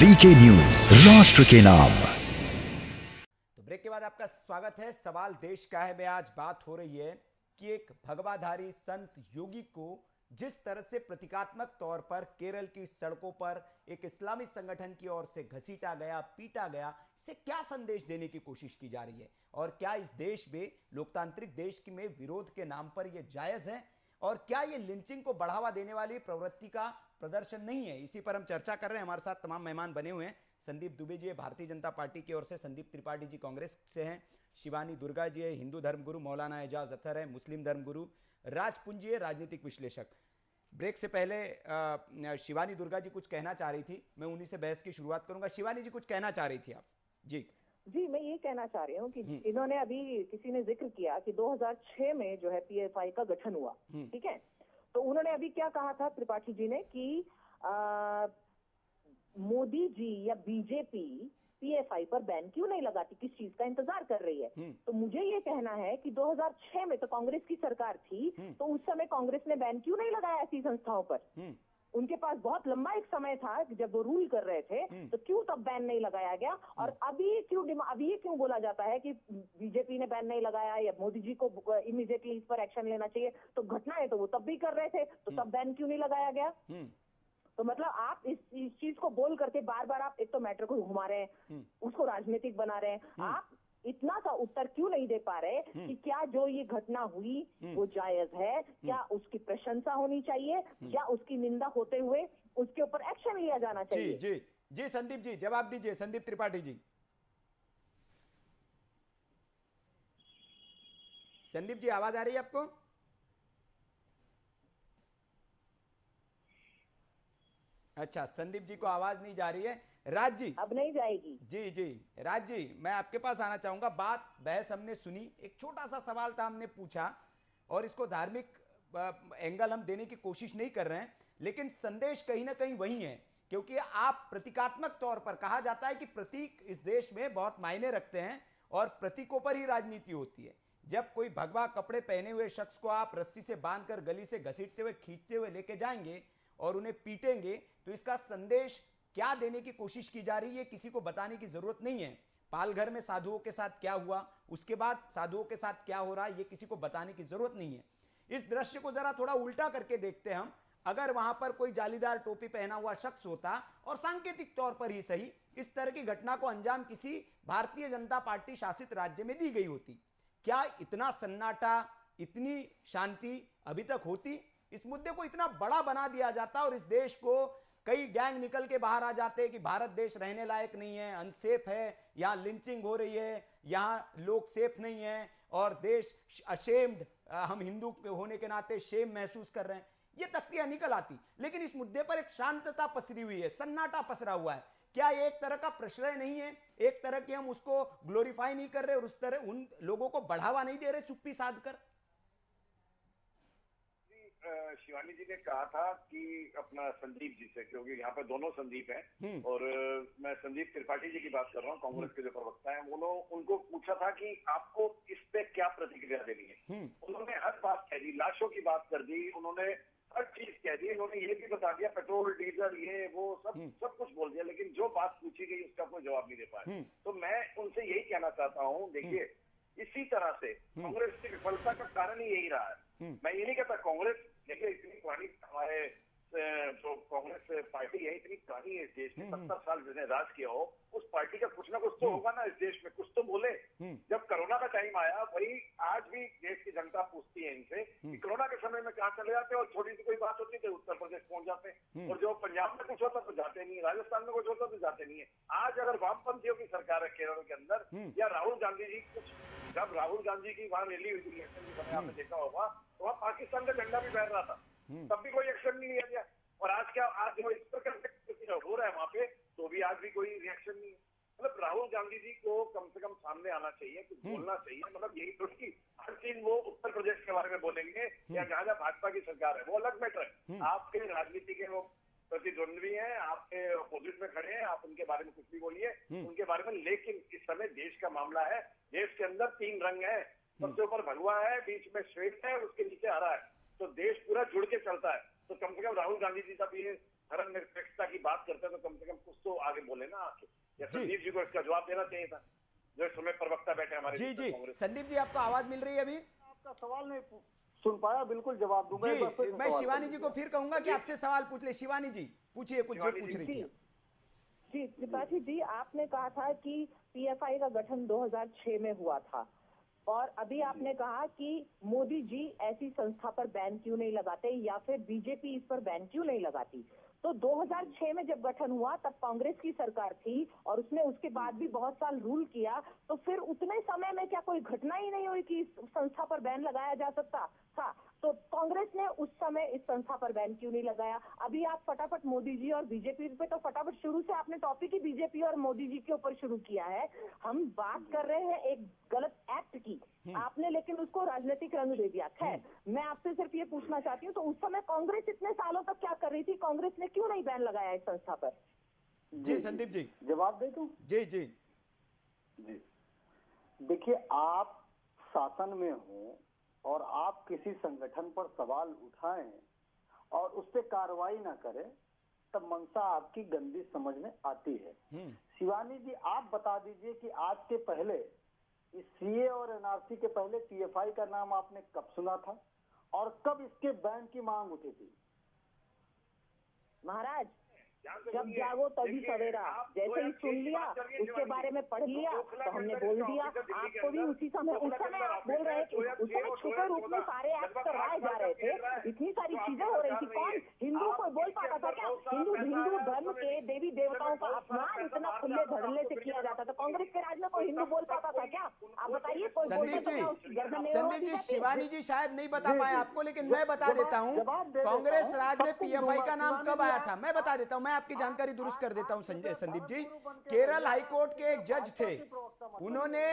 VK news, राष्ट्र के नाम। तो ब्रेक के बाद आपका स्वागत है। सवाल देश का है में आज बात हो रही है कि एक भगवाधारी संत योगी को जिस तरह से प्रतीकात्मक तौर पर केरल की सड़कों पर एक इस्लामी संगठन की ओर से घसीटा गया, पीटा गया, इससे क्या संदेश देने की कोशिश की जा रही है? और क्या इस देश में, लोकतांत्रिक देश में विरोध के नाम पर यह जायज है? और क्या ये लिंचिंग को बढ़ावा देने वाली प्रवृत्ति का प्रदर्शन नहीं है? इसी पर हम चर्चा कर रहे हैं। हमारे साथ तमाम मेहमान बने हुए हैं। संदीप दुबे जी भारतीय जनता पार्टी की ओर से, संदीप त्रिपाठी जी कांग्रेस से हैं, शिवानी दुर्गा जी है हिंदू धर्मगुरु, मौलाना एजाज अतर है मुस्लिम धर्मगुरु, राज पुंजी है राजनीतिक विश्लेषक। ब्रेक से पहले शिवानी दुर्गा जी कुछ कहना चाह रही थी, मैं उन्हीं से बहस की शुरुआत करूंगा। शिवानी जी कुछ कहना चाह रही थी आप? जी, मैं ये कहना चाह रही हूँ कि इन्होंने अभी किसी ने जिक्र किया कि 2006 में जो है पीएफआई का गठन हुआ, ठीक है। तो उन्होंने अभी क्या कहा था त्रिपाठी जी ने कि मोदी जी या बीजेपी पीएफआई पर बैन क्यों नहीं लगाती, किस चीज का इंतजार कर रही है? तो मुझे ये कहना है कि 2006 में तो कांग्रेस की सरकार थी, तो उस समय कांग्रेस ने बैन क्यों नहीं लगाया ऐसी संस्थाओं पर? उनके पास बहुत लंबा एक समय था कि जब वो रूल कर रहे थे, तो क्यों तब बैन नहीं लगाया गया? और अभी ये क्यों बोला जाता है कि बीजेपी ने बैन नहीं लगाया या मोदी जी को इमीडिएटली इस पर एक्शन लेना चाहिए? तो घटनाएं तो वो तब भी कर रहे थे, तो तब बैन क्यों नहीं लगाया गया? तो मतलब आप इस चीज को बोल करके बार बार आप एक तो मैटर को घुमा रहे हैं, उसको राजनीतिक बना रहे हैं। आप इतना सा उत्तर क्यों नहीं दे पा रहे कि क्या जो ये घटना हुई वो जायज है? क्या उसकी प्रशंसा होनी चाहिए या उसकी निंदा होते हुए उसके ऊपर एक्शन लिया जाना चाहिए? जी जी जी, संदीप जी जवाब दीजिए। संदीप त्रिपाठी जी, संदीप जी आवाज आ रही है आपको? अच्छा, संदीप जी को आवाज नहीं जा रही है। राज जी अब नहीं जाएगी। जी जी, राज जी मैं आपके पास आना चाहूंगा। बहस हमने सुनी, एक छोटा सा सवाल था, हमने पूछा, और इसको धार्मिक एंगल हम देने की कोशिश नहीं कर रहे हैं, लेकिन संदेश कहीं ना कहीं वही है। क्योंकि आप प्रतीकात्मक तौर पर, कहा जाता है कि प्रतीक इस देश में बहुत मायने रखते हैं और प्रतीकों पर ही राजनीति होती है। जब कोई भगवा कपड़े पहने हुए शख्स को आप रस्सी से बांधकर गली से घसीटते हुए, खींचते हुए लेके जाएंगे और उन्हें पीटेंगे, तो इसका संदेश क्या देने की कोशिश की जा रही है किसी को बताने की जरूरत नहीं है। पालघर में साधुओं के साथ क्या हुआ, उसके बाद साधुओं के साथ क्या हो रहा है, ये किसी को बताने की जरूरत नहीं है। इस दृश्य को जरा थोड़ा उल्टा करके देखते हैं हम। अगर वहां पर कोई जालीदार टोपी पहना हुआ शख्स होता और सांकेतिक तौर पर ही सही इस तरह की घटना को अंजाम किसी भारतीय जनता पार्टी शासित राज्य में दी गई होती, क्या इतना सन्नाटा, इतनी शांति अभी तक होती? इस मुद्दे को इतना बड़ा बना दिया जाता और इस देश को कई गैंग निकल के बाहर आ जाते कि भारत देश रहने लायक नहीं है, अनसेफ है, यहां लिंचिंग हो रही है, यहां लोग सेफ नहीं है और देश अशेम्ड, हम हिंदू होने के नाते शेम महसूस कर रहे हैं। ये तख्तियां निकल आती, लेकिन इस मुद्दे पर एक शांतता पसरी हुई है, सन्नाटा पसरा हुआ है। क्या एक तरह का प्रश्रय नहीं है? एक तरह की हम उसको ग्लोरीफाई नहीं कर रहे और उस तरह उन लोगों को बढ़ावा नहीं दे रहे चुप्पी साध कर? शिवानी जी ने कहा था कि अपना संदीप जी से, क्योंकि यहाँ पे दोनों संदीप हैं और मैं संदीप त्रिपाठी जी की बात कर रहा हूँ, कांग्रेस के जो प्रवक्ता हैं। उनको पूछा था कि आपको इस पे क्या प्रतिक्रिया देनी है। उन्होंने हर बात कह दी, लाशों की बात कर दी, उन्होंने हर चीज कह दी, उन्होंने ये भी बता दिया पेट्रोल डीजल ये वो सब कुछ बोल दिया, लेकिन जो बात पूछी गई उसका कोई जवाब नहीं दे पाए। तो मैं उनसे यही कहना चाहता हूँ, देखिए इसी तरह से कांग्रेस की विफलता का कारण ही यही रहा है। मैं ये नहीं कहता कांग्रेस, देखिए इतनी पुरानी हमारे जो कांग्रेस पार्टी है इतनी पुरानी है इस देश में, 70 साल जिसने राज किया हो, उस पार्टी का कुछ ना कुछ तो होगा ना इस देश में, कुछ तो बोले। जब कोरोना का टाइम आया, वही आज भी देश की जनता पूछती है इनसे कि कोरोना के समय में कहाँ चले जाते और छोटी सी कोई बात होती है उत्तर प्रदेश पहुंच जाते हैं, और जो पंजाब में कुछ होता तो जाते नहीं, राजस्थान में कुछ होता तो जाते नहीं है। आज अगर वामपंथियों की सरकार है केरल के अंदर, या राहुल गांधी जी जब राहुल गांधी की वहां रैली हुई थी इलेक्शन के समय, आपने देखा होगा, तो वहां पाकिस्तान का झंडा भी बह रहा था, तब भी कोई एक्शन नहीं लिया गया। और आज जो इस प्रकार हो रहा है वहां पे, तो भी आज भी कोई रिएक्शन नहीं है। मतलब राहुल गांधी जी को कम से कम सामने आना चाहिए, कुछ बोलना चाहिए। मतलब यही थोड़ी कि हर चीज वो उत्तर प्रदेश के बारे में बोलेंगे या जहां जहां भाजपा की सरकार है, वो अलग मैटर है। आपके राजनीति के वो प्रतिद्वंद्वी हैं, आपके अपोजिट में खड़े हैं, आप उनके बारे में कुछ भी बोलिए उनके बारे में, लेकिन इस समय देश का मामला है। देश के अंदर 3 रंग है, सबसे ऊपर भगवा है, बीच में श्वेत है, उसके नीचे हरा है, तो देश पूरा जुड़ के चलता है। तो कम से कम राहुल गांधी जी का भी धर्मनिरपेक्षता की बात करते हैं तो कम से कम कुछ तो तो आगे बोले ना आके, या जी। संदीप जी को इसका जवाब देना चाहिए था, जो इस समय प्रवक्ता बैठे हमारे जी जी कांग्रेस। संदीप जी, आपको आवाज मिल रही है अभी? आपका सवाल नहीं सुन पाया, बिल्कुल जवाब दूंगा। एक बार जी, फिर से मैं सवाल शिवानी कर जी को लीजिए। फिर कहूंगा कि आपसे सवाल पूछ ले। शिवानी जी पूछिए कुछ जो शिवानी पूछ जी। रही जी थी। जी त्रिपाठी जी, आपने कहा था कि पीएफआई का गठन 2006 में हुआ था, और अभी आपने कहा कि मोदी जी ऐसी संस्था पर बैन क्यों नहीं लगाते, या फिर बीजेपी इस पर बैन क्यों नहीं लगाती। तो 2006 में जब गठन हुआ तब कांग्रेस की सरकार थी और उसने उसके बाद भी बहुत साल रूल किया, तो फिर उतने समय में क्या कोई घटना ही नहीं हुई कि इस संस्था पर बैन लगाया जा सकता था? तो कांग्रेस ने उस समय इस संस्था पर बैन क्यों नहीं लगाया? अभी आप फटाफट मोदी जी और बीजेपी पे, तो फटाफट शुरू से आपने टॉपिक ही बीजेपी और मोदी जी के ऊपर शुरू किया है। हम बात कर रहे हैं एक गलत एक्ट की, आपने लेकिन उसको राजनीतिक रंग दे दिया। खैर, मैं आपसे सिर्फ ये पूछना चाहती हूँ, तो उस समय कांग्रेस इतने सालों तक क्या कर रही थी? कांग्रेस ने क्यों नहीं बैन लगाया इस संस्था पर? जी संदीप जी। जवाब दे दूं? जी जी जी, देखिए, आप शासन में हो और आप किसी संगठन पर सवाल उठाएं और उस पर कार्रवाई ना करें, तब मंशा आपकी गंदी समझ में आती है। शिवानी जी, आप बता दीजिए कि आज के पहले, इस सीए और एनआरसी के पहले पीएफआई का नाम आपने कब सुना था और कब इसके बैन की मांग उठी थी? महाराज, जब जागो तभी सवेरा, जैसे ही सुन लिया, उसके बारे में पढ़ लिया, तो हमने बोल दिया। आपको भी उसी समय, उस समय आप बोल रहे हैं कि उस समय छुपे रूप में सारे एक्ट करवाए जा रहे थे, इतनी सारी चीजें हो रही थी। कौन हिंदू को बोल पाता था क्या? हिंदू धर्म के देवी देवताओं का अपमान इतना खुले धड़ल्ले से किया जाता था। कांग्रेस के राज में कोई हिंदू बोल पाता था क्या? आप बताइए। कोई संदीप जी, शिवानी जी शायद नहीं बता पाए आपको, लेकिन मैं बता देता हूँ। कांग्रेस राज में पीएफआई का नाम कब आया था मैं बता देता हूँ। मैं आपकी जानकारी दुरुस्त कर देता हूं संदीप जी। केरल हाईकोर्ट के एक जज थे, उन्होंने,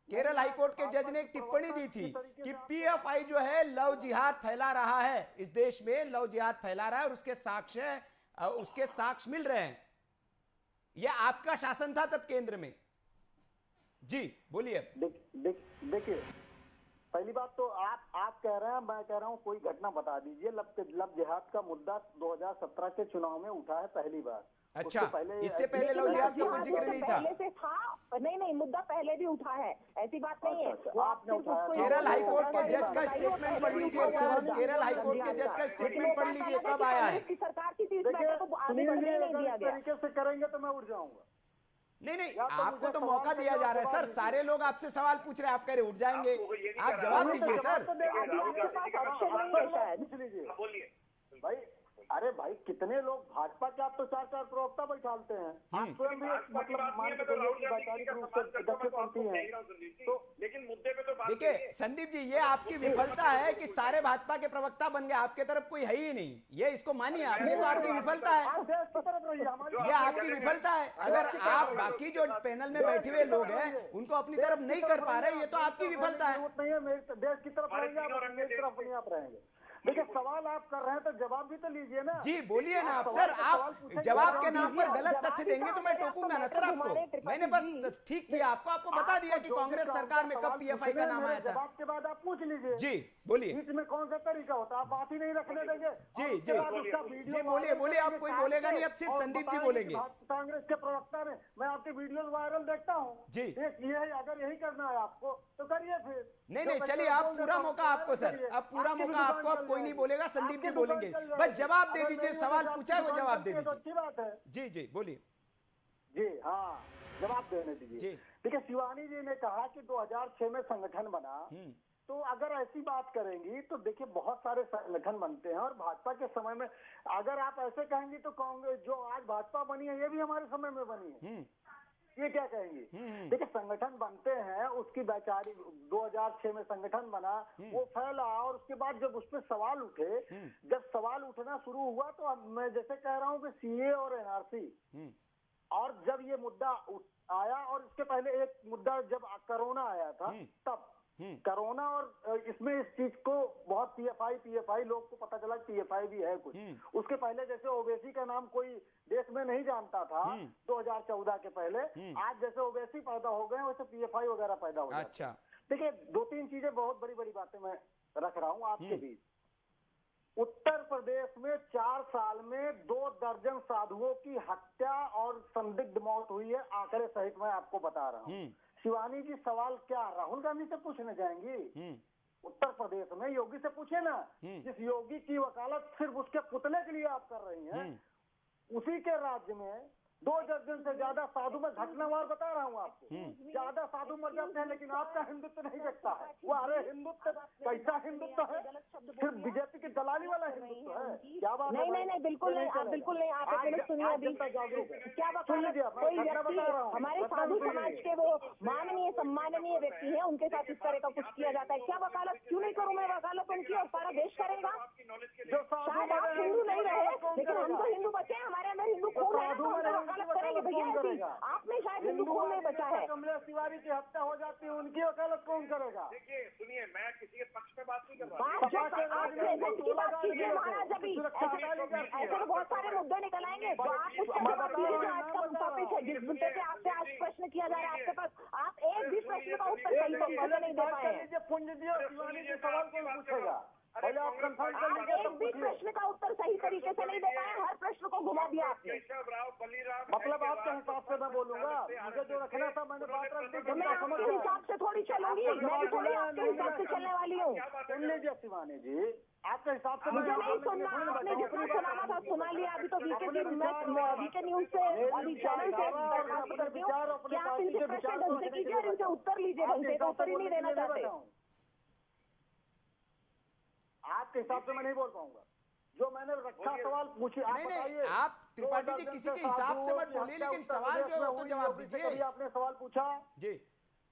केरल हाईकोर्ट के जज ने एक टिप्पणी दी थी कि पीएफआई जो है लव जिहाद फैला रहा है, इस देश में लव जिहाद फैला रहा है, और उसके साक्ष्य मिल रहे हैं। यह आपका शासन था तब केंद्र में। जी बोलिए। देखिए, पहली बात तो आप कह रहे हैं, मैं कह रहा हूं कोई घटना बता दीजिए। लव जिहाद का मुद्दा 2017 के चुनाव में उठा है पहली बार। अच्छा, इससे पहले लव जिहाद का कोई जिक्र नहीं था? पहले से था। नहीं, मुद्दा पहले भी उठा है, ऐसी बात नहीं है। वो आपने उठाया। केरल हाईकोर्ट के जज का स्टेटमेंट पढ़ लीजिए सर। केरल हाईकोर्ट के जज का स्टेटमेंट पढ़ लीजिए, कब आया है। सरकार की थी, को आगे बढ़ने नहीं दिया गया। तरीके से करेंगे तो मैं उठ जाऊंगा। नहीं, आपको तो मौका दिया जा रहा है सर। सारे लोग आपसे सवाल पूछ रहे हैं, आप कह रहे उठ जाएंगे। आप जवाब दीजिए सर। बोलिए भाई। अरे भाई, कितने लोग भाजपा के, आप तो 4 प्रवक्ता बैठालते हैं। आप स्वयं भी मतलब मान के चलिए कि वैचारिक रूप से दक्षिण पंथी हैं। तो लेकिन मुद्दे पे तो बात देखिए संदीप जी, ये आपकी विफलता है कि सारे भाजपा के प्रवक्ता बन गए, आपके तरफ कोई है ही नहीं। ये इसको मानिए आप, ये तो आपकी विफलता है। ये आपकी विफलता है। अगर आप बाकी जो पैनल में बैठे हुए लोग हैं उनको अपनी तरफ नहीं कर पा रहे, ये तो आपकी विफलता है। नहीं है, मेरे देश की तरफ रहेंगे आप, मेरी तरफ नहीं आप रहेंगे। देखिए, सवाल आप कर रहे हैं तो जवाब भी तो लीजिए ना। जी बोलिए ना आप सर। आप जवाब के नाम पर गलत तथ्य देंगे तो मैं टोकूंगा ना सर आपको। मैंने बस ठीक किया, आपको बता दिया कि कांग्रेस सरकार में कब पीएफआई का नाम आया था। जवाब के बाद आप पूछ लीजिए। जी बोलिए। बीच में कौन सा तरीका होता है? आप बात ही नहीं रखने देंगे। जी बोलिए। आप कोई बोलेगा नहीं, अब सिर्फ संदीप जी बोलेंगे। कांग्रेस के प्रवक्ता ने, मैं आपके वीडियो वायरल देखता हूँ जी। अगर यही करना है आपको तो करिए फिर। नहीं, चलिए आप पूरा मौका आपको सर, अब पूरा मौका आपको। अब कोई नहीं बोलेगा, संदीप जी बोलेंगे। बस जवाब दे दीजिए, सवाल पूछा है वो जवाब दे दीजिए। अच्छी बात है। जी बोलिए। जी हाँ, जवाब देने दीजिए। देखिए, शिवानी जी ने कहा कि 2006 में संगठन बना, तो अगर ऐसी बात करेंगी तो देखिए बहुत सारे संगठन बनते हैं और भाजपा के समय में अगर आप ऐसे कहेंगी तो कांग्रेस जो आज भाजपा बनी है ये भी हमारे समय में बनी है। ये क्या कहेंगी? देखिए, संगठन बनते हैं, उसकी वैचारिक 2006 में संगठन बना, वो फैला और उसके बाद जब उस पर सवाल उठे, जब सवाल उठना शुरू हुआ तो मैं जैसे कह रहा हूँ कि सीए और एनआरसी, और जब ये मुद्दा आया और इसके पहले एक मुद्दा जब कोरोना आया था, तब कोरोना और इसमें इस चीज को बहुत पीएफआई लोग को पता चला पीएफआई भी है कुछ। उसके पहले जैसे ओवैसी का नाम कोई देश में नहीं जानता था 2014 के पहले, आज जैसे ओवैसी पैदा हो गए वैसे पीएफआई वगैरह पैदा हो गए। अच्छा, देखिए, 2-3 चीजें बहुत बड़ी बातें मैं रख रहा हूँ आपके बीच। उत्तर प्रदेश में 4 साल में 2 दर्जन साधुओं की हत्या और संदिग्ध मौत हुई है, आंकड़े सहित मैं आपको बता रहा हूँ। शिवानी जी सवाल क्या राहुल गांधी से पूछने जाएंगी? उत्तर प्रदेश में योगी से पूछे ना, जिस योगी की वकालत सिर्फ उसके पुतले के लिए आप कर रही हैं, उसी के राज्य में 2 दर्जन से ज्यादा साधु, में घटनावार बता रहा हूँ आपको, ज्यादा साधु मर जाते हैं, लेकिन आपका हिंदुत्व नहीं देखता है। वो अरे हिंदुत्व कैसा हिंदुत्व है? सिर्फ बीजेपी की दलाली वाला हिंदुत्व है। क्या बात? नहीं, बिल्कुल नहीं, आप बिल्कुल नहीं। आप एक मिनट सुनिए अभी। क्या वकालत? कोई व्यक्ति, हमारे साधु समाज के वो माननीय सम्माननीय व्यक्ति है, उनके साथ इस तरह का कुछ किया जाता है, क्या वकालत? क्यों नहीं करूँ मैं वकालत उनकी, और सारा देश करेगा? शायद आप हिंदू नहीं रहे, लेकिन हम तो हिंदू बचे हैं, हमारे अंदर हिंदू खून है, तो हम वकालत करेंगे भैया ऐसी। आपने शायद हिंदू खून नहीं बचा है। कमलेश तिवारी की हत्या हो जाती है, उनकी वकालत कौन करेगा? देखिए सुनिए, मैं किसी के पक्ष में बात नहीं कर रहा। आप प्रेजेंट की बात कीजिए महाराज। अभी ऐसे तो बहुत सारे मुद्दे निकल आएंगे, तो आप उसके बात कीजिए जो आज का टॉपिक है, जिस मुद्दे पे आपसे आज प्रश्न किया जा रहा है आपके पास। आप एक भी प्रश्न का उत्तर सही नहीं दे पाए हैं। पुंज जी और शिवानी जी सवाल कौन पूछेगा? पहले आप कंफर्म कर लीजिए। एक भी प्रश्न का उत्तर सही तरीके से नहीं दे पाए, हर प्रश्न को घुमा दिया आपने। मतलब आपके हिसाब से मैं बोलूंगा, मुझे जो रखना था मैंने बात रख दी। मैं आपके हिसाब से थोड़ी चलूंगी, मैं भी थोड़ी आपके हिसाब से चलने वाली हूँ। सुन लीजिए शिवानी जी, आपके हिसाब से मुझे नहीं सुनना, आपने जितना सुनाना था सुना लिया। अभी तो वीके न्यूज से, अभी चैनल से क्या आप इनसे प्रश्न ढंग से कीजिए और इनसे उत्तर लीजिए ढंग से, तो उत्तर ही नहीं देना चाहते। आपके हिसाब से मैं नहीं बोल पाऊंगा। जो मैंने रखा सवाल पूछिए, आप बताइए। आप त्रिपाठी जी किसी के हिसाब से मत बोलिए, लेकिन सवाल जो है वो तो जवाब दीजिए। आपने सवाल पूछा जी,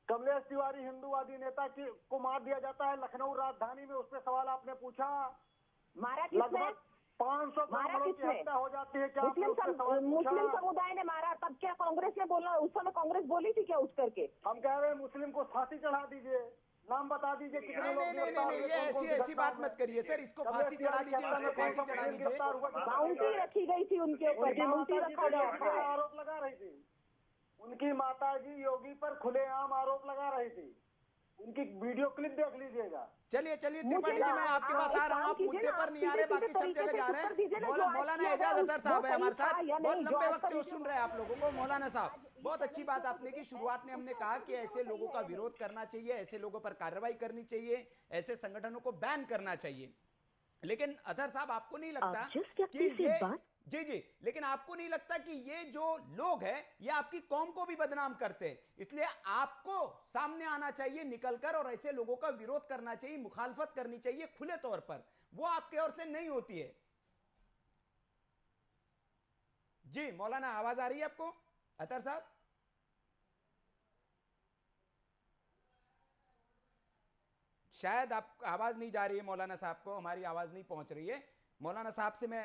कमलेश तिवारी हिंदूवादी नेता को मार दिया जाता है लखनऊ राजधानी में, उस पर सवाल आपने पूछा। मारा किसने? 500 ब्राह्मणों की हत्या हो जाती है, क्या मुस्लिम समुदाय ने मारा? तब क्या कांग्रेस ने बोला? उस समय कांग्रेस बोली थी क्या उठ करके? हम कह रहे हैं मुस्लिम को फांसी चढ़ा दीजिए, नाम बता दीजिए कितने लोग। नहीं, ये ऐसी बात मत करिए सर। इसको फांसी चढ़ा दीजिए, उसको फांसी चढ़ा दीजिए। बाउंड्री रखी गई थी उनके ऊपर, बाउंड्री रखा गया था। आरोप लगा रही थी उनकी माताजी योगी पर खुलेआम आरोप लगा रही थी। उनकी वीडियो क्लिप देख लीजिएगा। चलिए त्रिपाठी जी, मैं आपके पास आ रहा हूँ। आप मुद्दे पर नहीं आ रहे, बाकी सब जगह जा रहे हैं। मौलाना एजाज अतर साहब है हमारे साथ, बहुत लंबे वक्त से वो सुन रहे हैं आप लोगों को। मौलाना साहब, बहुत अच्छी बात आपने की। शुरुआत में हमने कहा कि ऐसे लोगों का विरोध करना चाहिए, ऐसे लोगों पर कार्रवाई करनी चाहिए, ऐसे संगठनों को बैन करना चाहिए। लेकिन अतर साहब, आपको नहीं लगता कि ये जी, लेकिन आपको नहीं लगता कि ये जो लोग हैं ये आपकी कौम को भी बदनाम करते हैं? इसलिए आपको सामने आना चाहिए निकलकर, और ऐसे लोगों का विरोध करना चाहिए, मुखालफत करनी चाहिए खुले तौर पर। वो आपके ओर से नहीं होती है। जी मौलाना, आवाज आ रही है आपको अतर साहब? शायद आप आवाज नहीं जा रही है मौलाना साहब को, हमारी आवाज नहीं पहुंच रही है। मौलाना साहब से मैं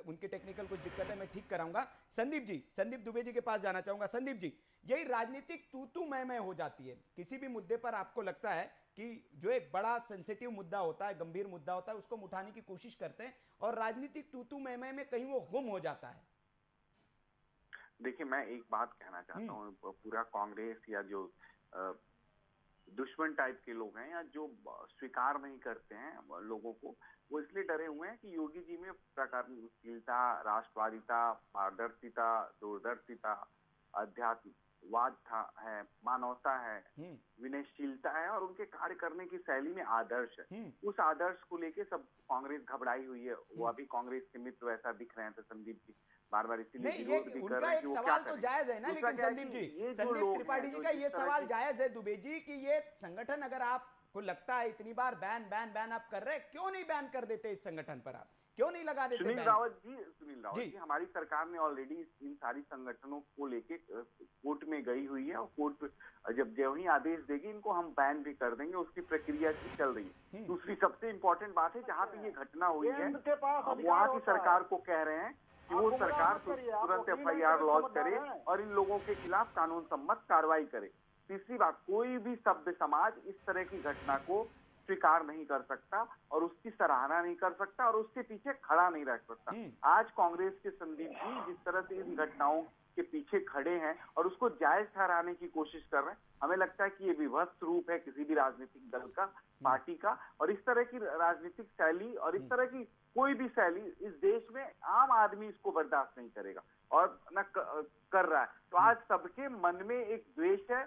उनकी टेक्निकल कुछ दिक्कत है, मैं ठीक कराऊंगा। संदीप दुबे जी के पास जाना चाहूंगा। संदीप जी, यही राजनीतिक तू मैं हो जाती है। किसी भी मुद्दे पर आपको लगता है कि जो एक बड़ा सेंसिटिव मुद्दा होता है, गंभीर मुद्दा होता है, उसको हम उठाने की कोशिश करते हैं, और राजनीतिक तू मैं में कहीं वो गुम हो जाता है। देखिए, मैं एक बात कहना चाहता हूँ, पूरा कांग्रेस या जो दुश्मन टाइप के लोग हैं, या जो स्वीकार नहीं करते हैं लोगों को, वो इसलिए डरे हुए हैं कि योगी जी में प्रकारशीलता, राष्ट्रवादिता, पारदर्शिता, दूरदर्शिता, अध्यात्मवाद है, मानवता है, विनयशीलता है, और उनके कार्य करने की शैली में आदर्श है। उस आदर्श को लेके सब कांग्रेस घबराई हुई है। वो अभी कांग्रेस के मित्र वैसा दिख रहे हैं, तो संदीप जी बार-बार इसीलिए विरोध भी कर रहे हैं कि वो क्या करें। तो जायज है ना, लेकिन संदीप त्रिपाठी जी का ये सवाल जायज है दुबे जी, कि ये संगठन अगर आपको लगता है इतनी बार बैन आप कर रहे हैं, क्यों नहीं बैन कर देते इस संगठन पर? आप क्यों नहीं लगा देते? सुनील रावत जी, हमारी सरकार ने ऑलरेडी इन सारी संगठनों को लेके कोर्ट में गई हुई है, और कोर्ट जब जो ही आदेश देगी इनको हम बैन भी कर देंगे। उसकी प्रक्रिया चल रही है। दूसरी सबसे इम्पोर्टेंट बात है, जहाँ पे ये घटना हुई है वहाँ की सरकार को कह रहे हैं कि वो सरकार तुरंत FIR लॉन्च करे और इन लोगों के खिलाफ कानून सम्मत कार्रवाई करे। तीसरी बात, कोई भी सभ्य समाज इस तरह की घटना को स्वीकार नहीं कर सकता और उसकी सराहना नहीं कर सकता और उसके पीछे खड़ा नहीं रह सकता। आज कांग्रेस के संदीप जी जिस तरह से इन घटनाओं के पीछे खड़े हैं और उसको जायज ठहराने की कोशिश कर रहे हैं, हमें लगता है कि ये विभत्स रूप है किसी भी राजनीतिक दल का, पार्टी का। और इस तरह की राजनीतिक शैली और इस तरह की कोई भी शैली इस देश में आम आदमी इसको बर्दाश्त नहीं करेगा और न कर रहा है। तो आज सबके मन में एक द्वेष है।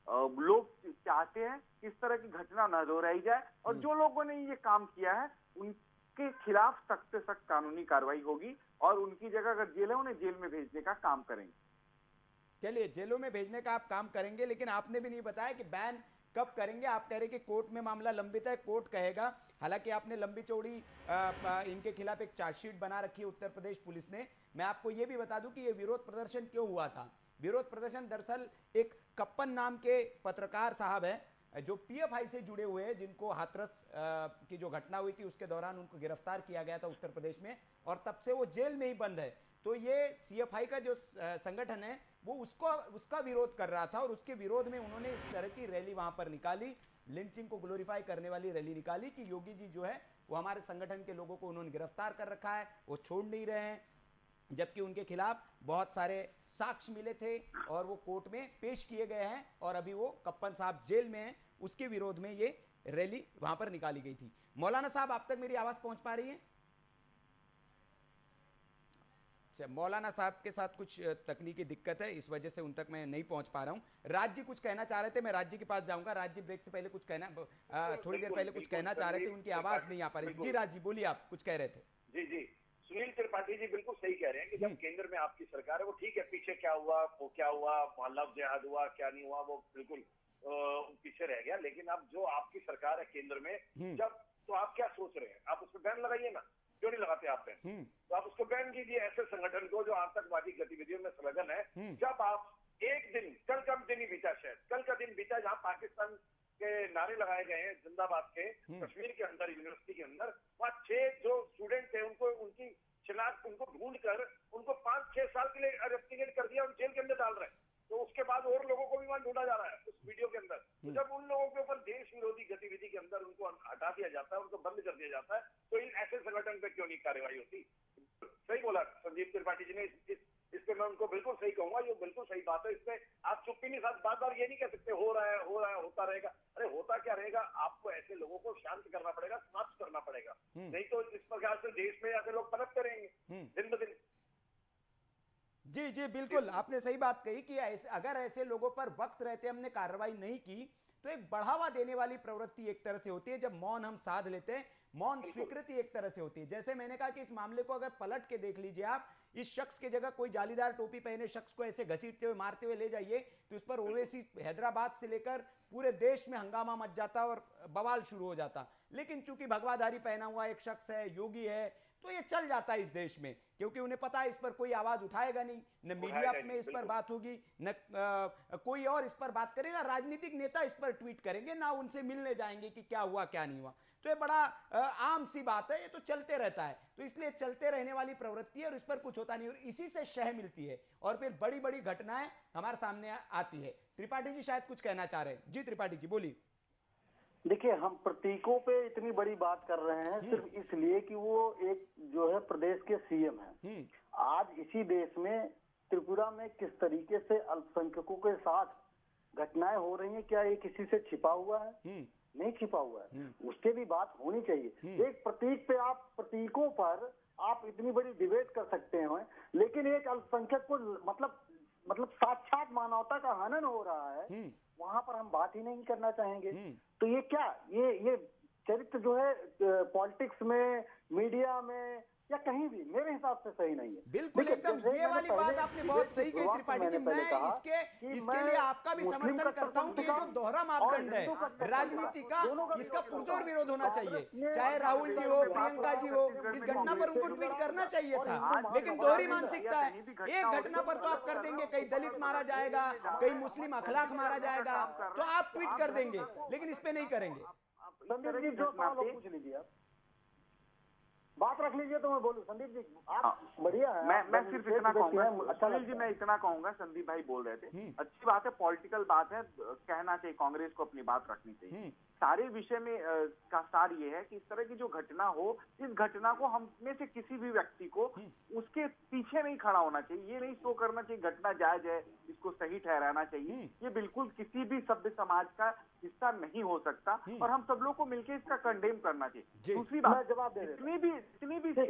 लोग चाहते हैं कि इस तरह की घटना न दोहराई जाए और जो लोगों ने ये काम किया है उनके खिलाफ सख्त से सख्त कानूनी कार्रवाई होगी और उनकी जगह अगर जेल है उन्हें जेल में भेजने का काम करेंगे। चलिए, जेलों में भेजने का आप काम करेंगे, लेकिन आपने भी नहीं बताया कि बैन कब करेंगे। आप कह रहे कि कोर्ट में मामला लंबित है, कोर्ट कहेगा। हालांकि आपने लंबी चौड़ी इनके खिलाफ एक चार्जशीट बना रखी है उत्तर प्रदेश पुलिस ने। मैं आपको ये भी बता दूं कि ये विरोध प्रदर्शन क्यों हुआ था। विरोध प्रदर्शन दरअसल एक कप्पन नाम के पत्रकार साहब है जो पीएफआई से जुड़े हुए हैं, जिनको हाथरस की जो घटना हुई थी उसके दौरान उनको गिरफ्तार किया गया था उत्तर प्रदेश में और तब से वो जेल में ही बंद है। तो ये सीएफआई का जो संगठन है वो उसका विरोध कर रहा था और उसके विरोध में उन्होंने इस तरह की रैली वहां पर निकाली, लिंचिंग को ग्लोरीफाई करने वाली रैली निकाली कि योगी जी जो है वो हमारे संगठन के लोगों को उन्होंने गिरफ्तार कर रखा है, वो छोड़ नहीं रहे हैं, जबकि उनके खिलाफ बहुत सारे साक्ष्य मिले थे और वो कोर्ट में पेश किए गए हैं और अभी वो कप्पन साहब जेल में हैं। उसके विरोध में ये रैली वहां पर निकाली गई थी। मौलाना साहब, आप तक मेरी आवाज पहुंच पा रही है? मौलाना साहब के साथ कुछ तकनीकी दिक्कत है, इस वजह से उन तक मैं नहीं पहुंच पा रहा हूं। राज्य कुछ कहना चाह रहे थे, मैं राज्य के पास जाऊंगा। राज्य ब्रेक से पहले कुछ कहना, थोड़ी देर पहले कुछ कहना चाह रहे थे, उनकी आवाज नहीं आ पा रही। जी राज्य, बोलिए, आप कुछ कह रहे थे। जी जी, सुनील त्रिपाठी जी बिल्कुल सही कह रहे हैं कि जब केंद्र में आपकी सरकार है, वो ठीक है, पीछे क्या हुआ, वो क्या हुआ, मोहल्ला जिहाद हुआ, क्या नहीं हुआ, वो बिल्कुल पीछे रह गया। लेकिन अब जो आपकी सरकार है केंद्र में, जब तो आप क्या सोच रहे हैं? आप उस पर बैन लगाइए ना, क्यों नहीं लगाते आप बैन? तो आप उसको बैन कीजिए, ऐसे संगठन को जो आतंकवादी गतिविधियों में संलग्न है। जब आप एक दिन, कल का दिन ही बीता, शायद कल का दिन बीता, जहां पाकिस्तान के नारे लगाए गए हैं जिंदाबाद के, कश्मीर के अंदर यूनिवर्सिटी के अंदर, वहाँ 6 जो स्टूडेंट थे उनको उनकी शिनाख्त उनको ढूंढ कर उनको 5-6 साल के लिए अरेस्टिगेट कर दिया और जेल के अंदर डाल रहे हैं। तो उसके बाद और लोगों को भी वहां ढूंढा जा रहा है उस वीडियो के अंदर। तो जब उन लोगों के ऊपर देश विरोधी गतिविधि के अंदर उनको हटा दिया जाता है, उनको बंद कर दिया जाता है, तो इन ऐसे संगठन पे क्यों नहीं कार्रवाई होती? सही बोला संदीप त्रिपाठी जी ने, इस पे मैं उनको बिल्कुल सही कहूंगा, ये बिल्कुल सही बात है। इसमें आप चुप्पी नहीं, साथ बार बार ये नहीं कह सकते हो रहा है होता रहेगा। अरे होता क्या रहेगा? आपको ऐसे लोगों को शांत करना पड़ेगा, समाप्त करना पड़ेगा, नहीं तो इस प्रकार से देश में ऐसे लोग पनपते रहेंगे दिन ब दिन। जी जी बिल्कुल, आपने सही बात कही कि अगर ऐसे लोगों पर वक्त रहते हमने कार्रवाई नहीं की तो एक बढ़ावा देने वाली प्रवृत्ति एक तरह से होती है। जब मौन हम साध लेते हैं, मौन स्वीकृति एक तरह से होती है। जैसे मैंने कहा कि इस मामले को अगर पलट के देख लीजिए आप, इस शख्स के जगह कोई जालीदार टोपी पहने शख्स को ऐसे घसीटते हुए मारते हुए ले जाइए तो इस पर ओवैसी हैदराबाद से लेकर पूरे देश में हंगामा मच जाता और बवाल शुरू हो जाता। लेकिन चूंकि भगवाधारी पहना हुआ एक शख्स है, योगी है, तो ये चल जाता है इस देश में, क्योंकि उन्हें पता है इस पर कोई आवाज उठाएगा नहीं, न मीडिया में इस पर बात होगी, न कोई और इस पर बात करेगा, राजनीतिक नेता इस पर ट्वीट करेंगे, ना उनसे मिलने जाएंगे कि क्या हुआ क्या नहीं हुआ। तो ये बड़ा आम सी बात है, ये तो चलते रहता है। तो इसलिए चलते रहने वाली प्रवृत्ति है और इस पर कुछ होता नहीं और इसी से शह मिलती है और फिर बड़ी बड़ी घटनाएं हमारे सामने आती है। त्रिपाठी जी शायद कुछ कहना चाह रहे हैं। जी त्रिपाठी जी बोलिए। देखिए, हम प्रतीकों पे इतनी बड़ी बात कर रहे हैं सिर्फ इसलिए कि वो एक जो है प्रदेश के सीएम हैं। आज इसी देश में त्रिपुरा में किस तरीके से अल्पसंख्यकों के साथ घटनाएं हो रही हैं, क्या ये किसी से छिपा हुआ है? नहीं छिपा हुआ है, उसके भी बात होनी चाहिए। एक प्रतीक पे आप, प्रतीकों पर आप इतनी बड़ी डिबेट कर सकते हैं, लेकिन एक अल्पसंख्यक को मतलब साक्षात मानवता का हनन हो रहा है, वहां पर हम बात ही नहीं करना चाहेंगे। तो ये क्या, ये चरित्र जो है पॉलिटिक्स में, मीडिया में या कहीं भी मेरे हिसाब से सही नहीं है। बिल्कुल एकदम, ये वाली बात आपने बहुत सही कही त्रिपाठी जी। मैं इसके लिए आपका भी समर्थन करता हूं कि ये जो दोहरा मापदंड है राजनीति का, इसका पुरजोर विरोध होना चाहिए। चाहे राहुल जी हो, प्रियंका जी हो, इस घटना पर उनको ट्वीट करना चाहिए था, लेकिन दोहरी मानसिकता है। एक घटना पर तो आप कर देंगे, कहीं दलित मारा जाएगा, कहीं मुस्लिम अखलाक मारा जाएगा, तो आप ट्वीट कर देंगे, लेकिन इस पे नहीं करेंगे। संदीप जी जो सवाल पूछ लीजिए, आप बात रख लीजिए तो मैं बोलूं। संदीप जी आप बढ़िया है। मैं सिर्फ इतना कहूंगा सुनील जी, मैं इतना कहूंगा, संदीप भाई बोल रहे थे, अच्छी बात है, पॉलिटिकल बात है, कहना चाहिए, कांग्रेस को अपनी बात रखनी चाहिए। सारे विषय में का सार ये है कि इस तरह की जो घटना हो, इस घटना को हम में से किसी भी व्यक्ति को उसके पीछे नहीं खड़ा होना चाहिए। ये नहीं शो करना चाहिए घटना जायज है, इसको सही ठहराना चाहिए। ये बिल्कुल किसी भी सभ्य समाज का हिस्सा नहीं हो सकता और हम सब लोग को मिलकर इसका कंडेम करना चाहिए। दूसरी बात, जितनी भी देश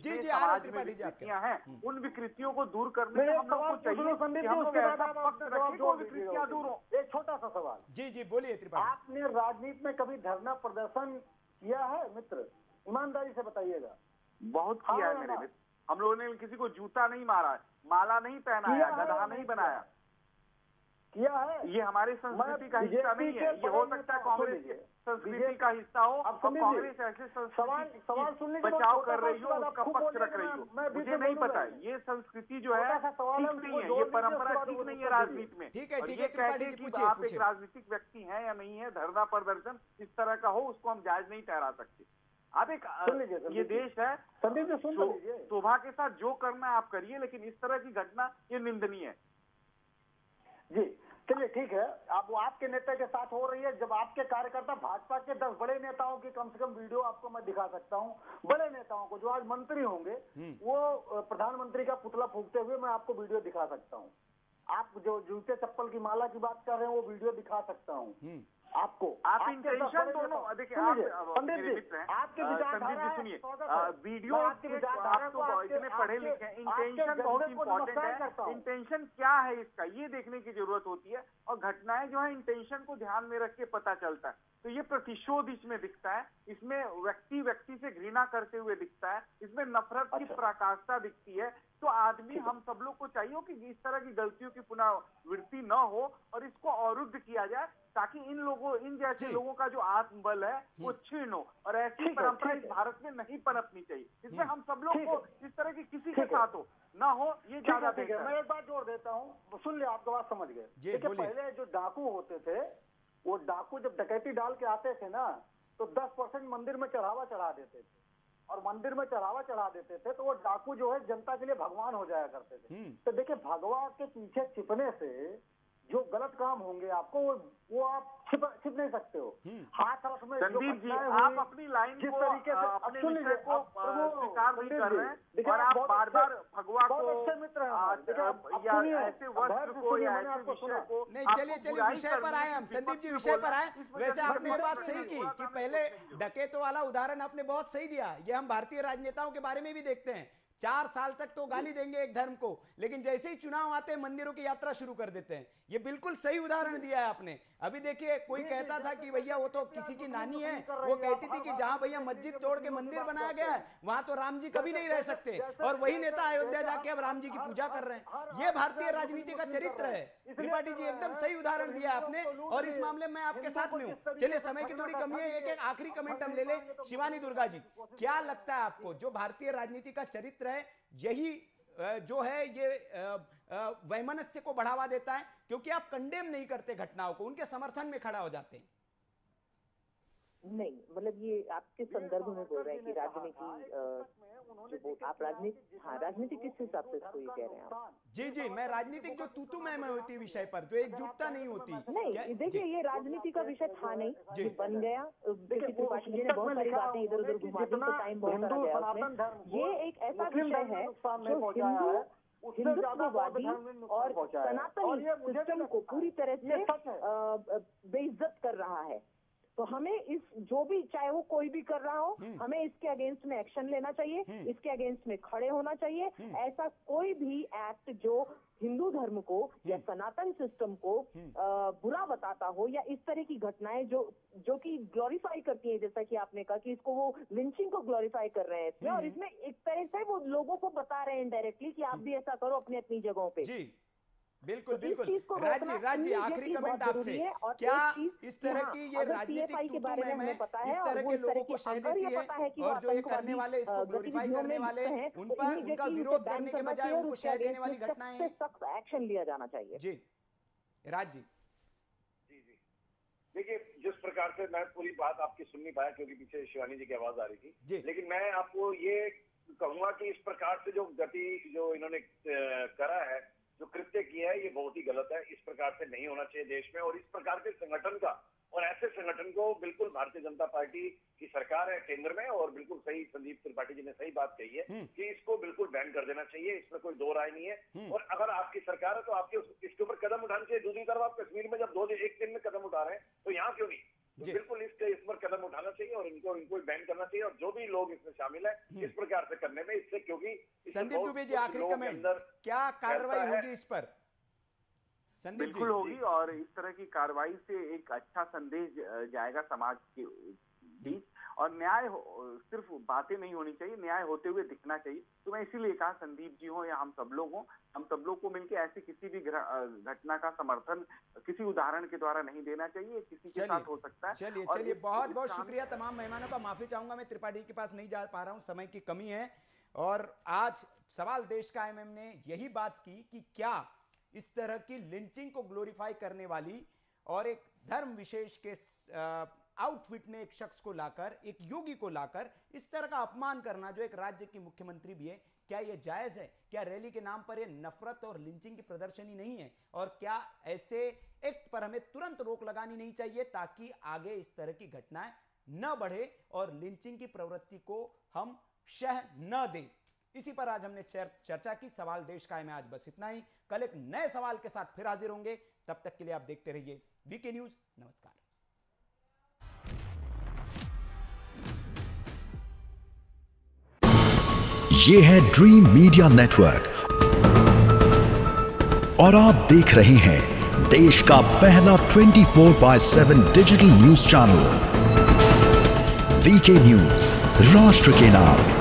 में समाज में विकृतियां हैं, उन विकृतियों को दूर करने में हम लोग को चाहिए कि हम लोग ऐसा पक्ष रखें कि विकृतियां दूर हो। एक छोटा सा सवाल। जी बोलिए त्रिपाठी। आपने राजनीति में कभी धरना प्रदर्शन किया है मित्र? ईमानदारी से बताइएगा। बहुत किया है मेरे मित्र। हम लोगों ने किसी को जूता नहीं मारा, माला नहीं पहनाया, गधा नहीं बनाया, किया है। ये हमारे संस्कृति का हिस्सा नहीं है। ये हो सकता है कांग्रेस की संस्कृति का हिस्सा हो और कांग्रेस ऐसे संस्कृति बचाव कर रही हो, उसका पक्ष रख रही हो, मुझे नहीं पता। ये संस्कृति जो है ठीक नहीं है, ये परंपरा ठीक नहीं है राजनीति में। ठीक है, कहते हैं कि आप एक राजनीतिक व्यक्ति हैं या नहीं है, धरना प्रदर्शन इस तरह का हो, उसको हम जायज नहीं ठहरा सकते। आप एक ये देश है, शोभा के साथ जो करना है आप करिए, लेकिन इस तरह की घटना ये निंदनीय है। जी चलिए ठीक है। अब वो आपके नेता के साथ हो रही है, जब आपके कार्यकर्ता भाजपा के 10 बड़े नेताओं की कम से कम वीडियो आपको मैं दिखा सकता हूँ, बड़े नेताओं को जो आज मंत्री होंगे, वो प्रधानमंत्री का पुतला फूंकते हुए मैं आपको वीडियो दिखा सकता हूँ। आप जो जूते चप्पल की माला की बात कर रहे हैं, वो वीडियो दिखा सकता हूँ आपको। आप इंटेंशन दोनों देखिए, पंडित जी आपके विचारधारा सुनिए, वीडियो आप तो इतने पढ़े लिखे हैं, इंटेंशन बहुत इंपॉर्टेंट है। इंटेंशन क्या है इसका, ये देखने की जरूरत होती है। और घटनाएं जो है इंटेंशन को ध्यान में रख के पता चलता है। तो ये प्रतिशोध इसमें दिखता है, इसमें व्यक्ति से घृणा करते हुए दिखता है, इसमें नफरत की पराकाष्ठा दिखती है। तो आदमी हम सब लोग को चाहिए कि इस तरह की गलतियों की पुनरावृत्ति न हो और इसको अवरुद्ध किया जाए, ताकि इन जैसे लोगों का जो आत्मबल है वो क्षीण हो। और ऐसी परंपरा इस भारत में नहीं पनपनी चाहिए। इसमें हम सब लोग को इस तरह की किसी के साथ हो ना हो, ये ज्यादा बेहतर है। मैं एक बात जोड़ देता हूँ, सुन लिया, आपकी बात समझ गए। देखिए पहले जो डाकू होते थे, वो डाकू जब डकैती डाल के आते थे ना, तो 10% मंदिर में चढ़ावा चढ़ा देते थे। और मंदिर में चढ़ावा चढ़ा देते थे तो वो डाकू जो है जनता के लिए भगवान हो जाया करते थे। तो देखिए भगवान के पीछे छिपने से जो गलत काम होंगे आपको वो आप छिप नहीं सकते हो। हाथ रख में संदीप जी, आप अपनी लाइन जिस को तरीके से अपने विषय को स्वीकार नहीं कर रहे हैं और आप बार बार भगवा को या ऐसे वस्त्र को या ऐसे विषय को नहीं। चलिए विषय पर आए हम। संदीप जी विषय पर आए। वैसे आपने ये बात सही की कि पहले डकैतों वाला उदाहरण आपने बहुत सही दिया। ये हम भारतीय राजनेताओं के बारे में भी देखते हैं। 4 साल तक तो गाली देंगे एक धर्म को, लेकिन जैसे ही चुनाव आते हैं मंदिरों की यात्रा शुरू कर देते हैं। ये बिल्कुल सही उदाहरण दिया है आपने। अभी देखिए कोई कहता था कि भैया वो तो किसी की नानी है, वो कहती थी कि जहां भैया मस्जिद तोड़ के मंदिर बनाया गया है वहां तो राम जी कभी नहीं रह सकते, और वही नेता अयोध्या जाके अब राम जी की पूजा कर रहे हैं। ये भारतीय राजनीति का चरित्र है। त्रिपाठी जी एकदम सही उदाहरण दिया आपने, और इस मामले में आपके साथ में हूँ। चलिए समय की थोड़ी कमी है, एक आखिरी कमेंट हम ले ले। शिवानी दुर्गा जी, क्या लगता है आपको जो भारतीय राजनीति का चरित्र है, यही जो है ये वैमनस्य को बढ़ावा देता है? क्योंकि आप कंडेम नहीं करते घटनाओं को, उनके समर्थन में खड़ा हो जाते हैं। नहीं, मतलब ये आपके संदर्भ में बोल रहे हैं कि राजनीति जो आप राजनीति किस हिसाब से इसको ये कह रहे हैं आप? जी मैं राजनीतिक जो तू में होती विषय पर जो एकजुटता नहीं होती। नहीं देखिए, ये राजनीति का विषय था नहीं, ये बन गया। त्रिपाठी जी ने बहुत सारी बातें इधर उधर घुमा दी, तो टाइम बहुत सारा गया उसमें। ये एक ऐसा विषय है जो हिंदुत्ववादी और सनातनी सिस्टम को पूरी तरह से बेइज्जत कर रहा है। तो हमें इस जो भी, चाहे वो कोई भी कर रहा हो, हमें इसके अगेंस्ट में एक्शन लेना चाहिए, इसके अगेंस्ट में खड़े होना चाहिए। ऐसा कोई भी एक्ट जो हिंदू धर्म को या सनातन सिस्टम को बुरा बताता हो, या इस तरह की घटनाएं जो कि ग्लोरीफाई करती है, जैसा कि आपने कहा कि इसको वो लिंचिंग को ग्लोरीफाई कर रहे हैं इसमें, और इसमें एक तरह से वो लोगों को बता रहे हैं इनडायरेक्टली कि आप भी ऐसा करो अपनी अपनी जगहों पे। जी बिल्कुल राजी आखिरी कमेंट आपसे, क्या इस तरह की ये राजनीतिक तूतू में इस तरह के लोगों को शह देती है, और जो ये करने वाले, इसको ग्लोरीफाई करने वाले, उन पर उनका विरोध करने के बजाय उनको शह देने वाली घटनाएं हैं? सख्त एक्शन लिया जाना चाहिए। जी राज जी। देखिए, जिस प्रकार से मैं पूरी बात आपकी सुन नहीं पाया क्योंकि पीछे शिवानी जी की आवाज आ रही थी, लेकिन मैं आपको ये कहूंगा कि इस प्रकार से जो गति जो इन्होंने करा है, जो कृत्य किया है, ये बहुत ही गलत है। इस प्रकार से नहीं होना चाहिए देश में, और इस प्रकार के संगठन का और ऐसे संगठन को बिल्कुल भारतीय जनता पार्टी की सरकार है केंद्र में, और बिल्कुल सही संदीप त्रिपाठी जी ने सही बात कही है कि इसको बिल्कुल बैन कर देना चाहिए, इसमें कोई दो राय नहीं है। और अगर आपकी सरकार है तो आपके इसके ऊपर कदम उठाने चाहिए। दूसरी तरफ आप कश्मीर में जब एक दिन में कदम उठा रहे हैं तो यहाँ क्यों नहीं? तो बिल्कुल इस पर कदम उठाना चाहिए और इनको बैन करना चाहिए, और जो भी लोग इसमें शामिल है इस प्रकार से करने में, इससे क्योंकि संदीप दुबे जी आखिरी कमेंट, क्या कार्रवाई होगी इस पर? बिल्कुल होगी, और इस तरह की कार्रवाई से एक अच्छा संदेश जाएगा समाज के बीच, और न्याय सिर्फ बातें नहीं होनी चाहिए, न्याय होते हुए दिखना चाहिए। तो मैं इसीलिए कहा संदीप जी हो या हम सब लोग हो, हम सब लोग को मिलकर ऐसी किसी भी घटना का समर्थन किसी उदाहरण के द्वारा नहीं देना चाहिए, किसी के साथ हो सकता है। चलिए बहुत बहुत शुक्रिया तमाम मेहमानों का। माफी चाहूंगा मैं त्रिपाठी के पास नहीं जा पा रहा हूं, समय की कमी है। और आज सवाल देश का एमएम ने यही बात की कि क्या इस तरह की लिंचिंग को ग्लोरीफाई करने वाली और एक धर्म विशेष के आउटफिट में एक शख्स को लाकर, एक योगी को लाकर इस तरह का अपमान करना, जो एक राज्य की मुख्यमंत्री भी है, क्या यह जायज है? क्या रैली के नाम पर यह नफरत और लिंचिंग की प्रदर्शनी नहीं है? और क्या ऐसे एक्ट पर हमें तुरंत रोक लगानी नहीं चाहिए ताकि आगे इस तरह की घटनाएं न बढ़े और लिंचिंग की प्रवृत्ति को हम शह न दें? इसी पर आज हमने चर्चा की। सवाल देश का है में आज बस इतना ही। कल एक नए सवाल के साथ फिर हाजिर होंगे। तब तक के लिए आप देखते रहिए वीके न्यूज। नमस्कार। ये है ड्रीम मीडिया नेटवर्क और आप देख रहे हैं देश का पहला 24/7 digital news channel VK news, राष्ट्र के नाम।